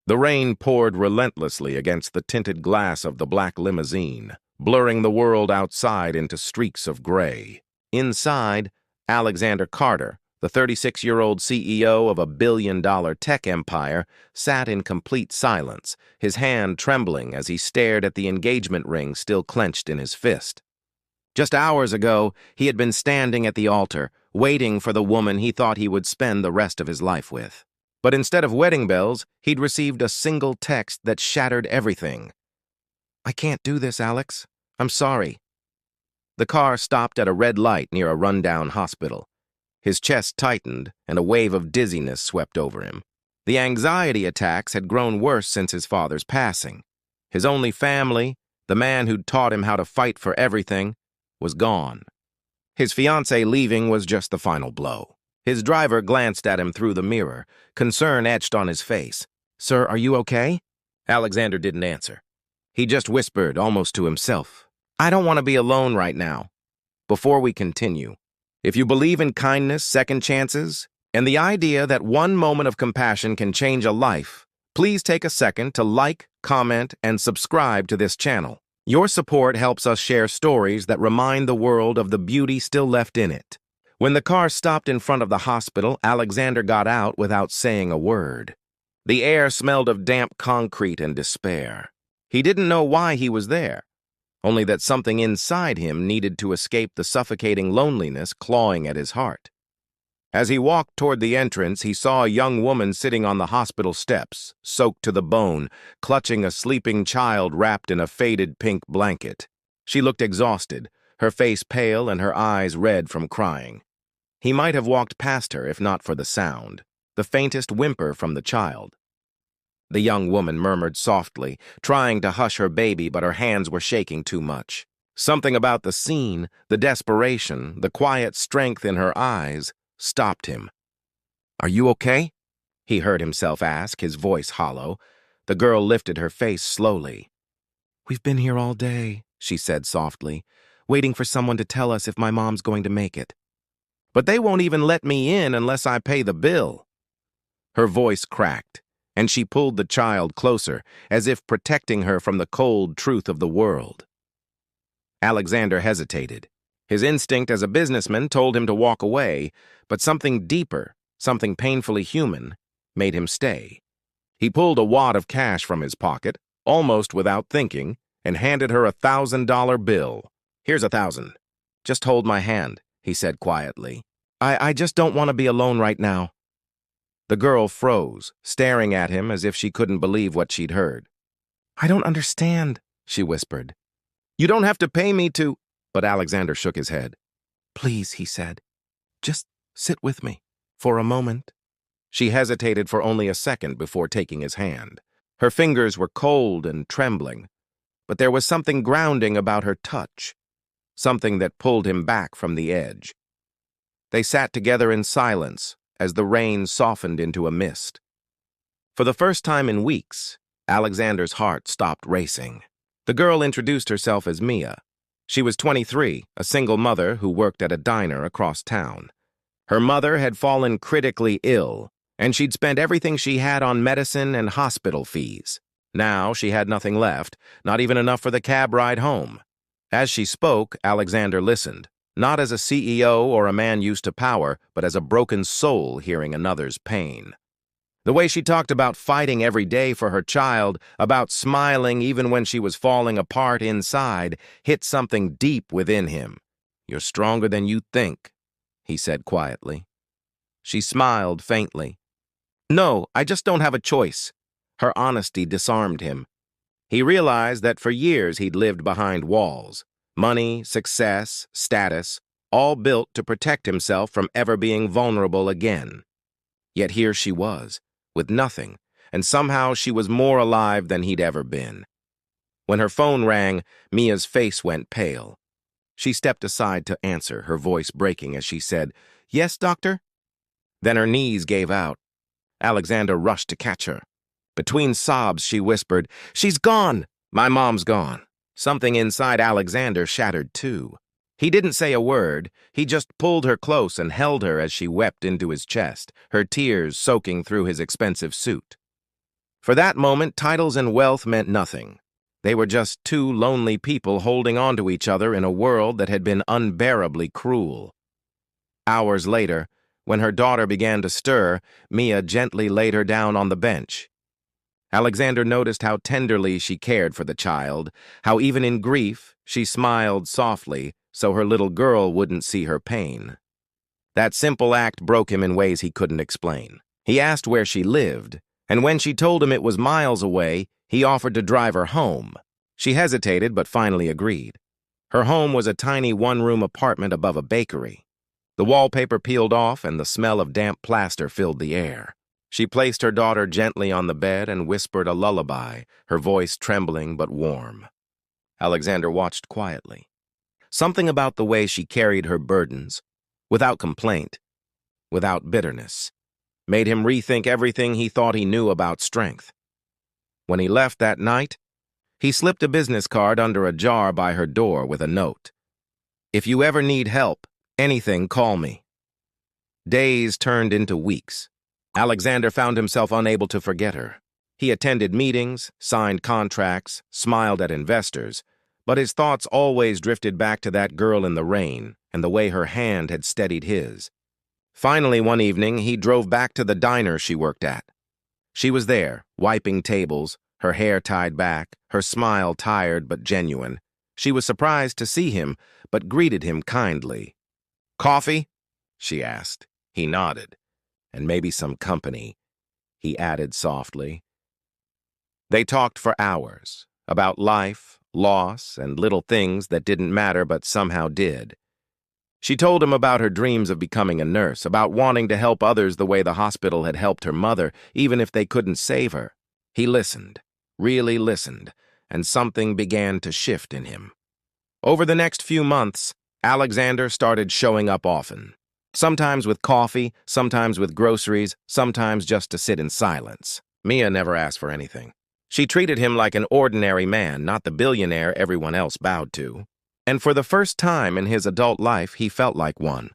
The rain poured relentlessly against the tinted glass of the black limousine, blurring the world outside into streaks of gray. Inside, Alexander Carter, the 36-year-old CEO of a billion-dollar tech empire, sat in complete silence, his hand trembling as he stared at the engagement ring still clenched in his fist. Just hours ago, he had been standing at the altar, waiting for the woman he thought he would spend the rest of his life with. But instead of wedding bells, he'd received a single text that shattered everything. "I can't do this, Alex. I'm sorry." The car stopped at a red light near a rundown hospital. His chest tightened, and a wave of dizziness swept over him. The anxiety attacks had grown worse since his father's passing. His only family, the man who'd taught him how to fight for everything, was gone. His fiancée leaving was just the final blow. His driver glanced at him through the mirror, concern etched on his face. "Sir, are you okay?" Alexander didn't answer. He just whispered, almost to himself, "I don't want to be alone right now." Before we continue, if you believe in kindness, second chances, and the idea that one moment of compassion can change a life, please take a second to like, comment, and subscribe to this channel. Your support helps us share stories that remind the world of the beauty still left in it. When the car stopped in front of the hospital, Alexander got out without saying a word. The air smelled of damp concrete and despair. He didn't know why he was there, only that something inside him needed to escape the suffocating loneliness clawing at his heart. As he walked toward the entrance, he saw a young woman sitting on the hospital steps, soaked to the bone, clutching a sleeping child wrapped in a faded pink blanket. She looked exhausted, her face pale and her eyes red from crying. He might have walked past her if not for the sound, the faintest whimper from the child. The young woman murmured softly, trying to hush her baby, but her hands were shaking too much. Something about the scene, the desperation, the quiet strength in her eyes, stopped him. "Are you okay?" he heard himself ask, his voice hollow. The girl lifted her face slowly. "We've been here all day," she said softly, "waiting for someone to tell us if my mom's going to make it. But they won't even let me in unless I pay the bill." Her voice cracked, and she pulled the child closer, as if protecting her from the cold truth of the world. Alexander hesitated. His instinct as a businessman told him to walk away, but something deeper, something painfully human, made him stay. He pulled a wad of cash from his pocket, almost without thinking, and handed her a $1,000 bill. "Here's $1,000. Just hold my hand," he said quietly. I just don't want to be alone right now." The girl froze, staring at him as if she couldn't believe what she'd heard. "I don't understand," she whispered. "You don't have to pay me to—" But Alexander shook his head. "Please," he said. "Just sit with me for a moment." She hesitated for only a second before taking his hand. Her fingers were cold and trembling, but there was something grounding about her touch, something that pulled him back from the edge. They sat together in silence as the rain softened into a mist. For the first time in weeks, Alexander's heart stopped racing. The girl introduced herself as Mia. She was 23, a single mother who worked at a diner across town. Her mother had fallen critically ill, and she'd spent everything she had on medicine and hospital fees. Now she had nothing left, not even enough for the cab ride home. As she spoke, Alexander listened, not as a CEO or a man used to power, but as a broken soul hearing another's pain. The way she talked about fighting every day for her child, about smiling even when she was falling apart inside, hit something deep within him. "You're stronger than you think," he said quietly. She smiled faintly. "No, I just don't have a choice." Her honesty disarmed him. He realized that for years he'd lived behind walls. Money, success, status, all built to protect himself from ever being vulnerable again. Yet here she was, with nothing, and somehow she was more alive than he'd ever been. When her phone rang, Mia's face went pale. She stepped aside to answer, her voice breaking as she said, "Yes, doctor?" Then her knees gave out. Alexander rushed to catch her. Between sobs, she whispered, "She's gone! My mom's gone." Something inside Alexander shattered too. He didn't say a word. He just pulled her close and held her as she wept into his chest, her tears soaking through his expensive suit. For that moment, titles and wealth meant nothing. They were just two lonely people holding on to each other in a world that had been unbearably cruel. Hours later, when her daughter began to stir, Mia gently laid her down on the bench. Alexander noticed how tenderly she cared for the child, how even in grief she smiled softly so her little girl wouldn't see her pain. That simple act broke him in ways he couldn't explain. He asked where she lived, and when she told him it was miles away, he offered to drive her home. She hesitated but finally agreed. Her home was a tiny one-room apartment above a bakery. The wallpaper peeled off and the smell of damp plaster filled the air. She placed her daughter gently on the bed and whispered a lullaby, her voice trembling but warm. Alexander watched quietly. Something about the way she carried her burdens, without complaint, without bitterness, made him rethink everything he thought he knew about strength. When he left that night, he slipped a business card under a jar by her door with a note. "If you ever need help, anything, call me." Days turned into weeks. Alexander found himself unable to forget her. He attended meetings, signed contracts, smiled at investors, but his thoughts always drifted back to that girl in the rain and the way her hand had steadied his. Finally, one evening, he drove back to the diner she worked at. She was there, wiping tables, her hair tied back, her smile tired but genuine. She was surprised to see him, but greeted him kindly. "Coffee?" she asked. He nodded. "And maybe some company," he added softly. They talked for hours, about life, loss, and little things that didn't matter but somehow did. She told him about her dreams of becoming a nurse, about wanting to help others the way the hospital had helped her mother, even if they couldn't save her. He listened, really listened, and something began to shift in him. Over the next few months, Alexander started showing up often. Sometimes with coffee, sometimes with groceries, sometimes just to sit in silence. Mia never asked for anything. She treated him like an ordinary man, not the billionaire everyone else bowed to. And for the first time in his adult life, he felt like one.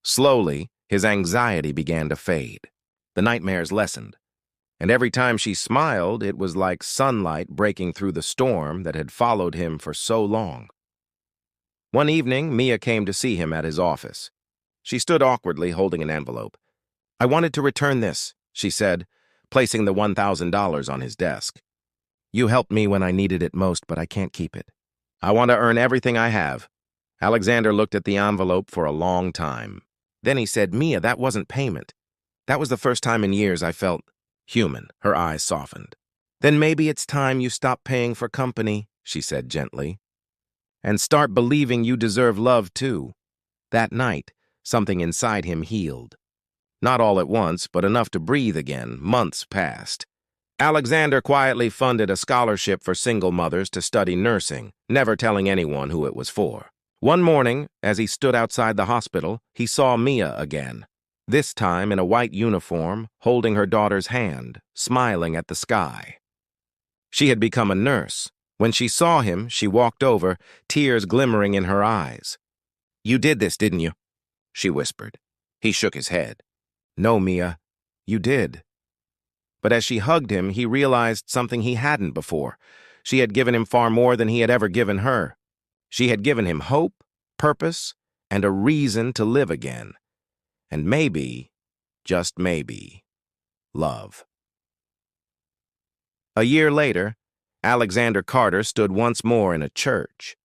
Slowly, his anxiety began to fade. The nightmares lessened. And every time she smiled, it was like sunlight breaking through the storm that had followed him for so long. One evening, Mia came to see him at his office. She stood awkwardly holding an envelope. "I wanted to return this," she said, placing the $1,000 on his desk. "You helped me when I needed it most, but I can't keep it. I want to earn everything I have." Alexander looked at the envelope for a long time. Then he said, "Mia, that wasn't payment. That was the first time in years I felt human." Her eyes softened. "Then maybe it's time you stop paying for company," she said gently, "and start believing you deserve love too." That night, something inside him healed. Not all at once, but enough to breathe again. Months passed. Alexander quietly funded a scholarship for single mothers to study nursing, never telling anyone who it was for. One morning, as he stood outside the hospital, he saw Mia again. This time in a white uniform, holding her daughter's hand, smiling at the sky. She had become a nurse. When she saw him, she walked over, tears glimmering in her eyes. "You did this, didn't you?" she whispered. He shook his head. "No, Mia, you did." But as she hugged him, he realized something he hadn't before. She had given him far more than he had ever given her. She had given him hope, purpose, and a reason to live again. And maybe, just maybe, love. A year later, Alexander Carter stood once more in a church,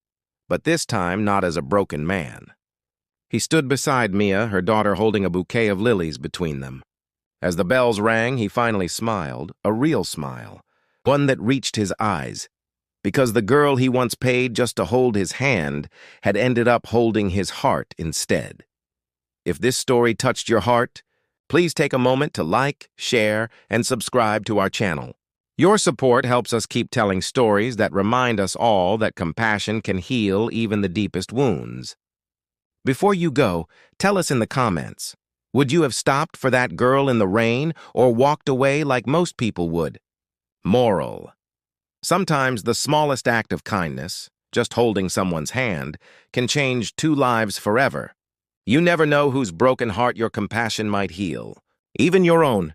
but this time not as a broken man. He stood beside Mia, her daughter holding a bouquet of lilies between them. As the bells rang, he finally smiled, a real smile, one that reached his eyes, because the girl he once paid just to hold his hand had ended up holding his heart instead. If this story touched your heart, please take a moment to like, share, and subscribe to our channel. Your support helps us keep telling stories that remind us all that compassion can heal even the deepest wounds. Before you go, tell us in the comments. Would you have stopped for that girl in the rain or walked away like most people would? Moral. Sometimes the smallest act of kindness, just holding someone's hand, can change two lives forever. You never know whose broken heart your compassion might heal, even your own.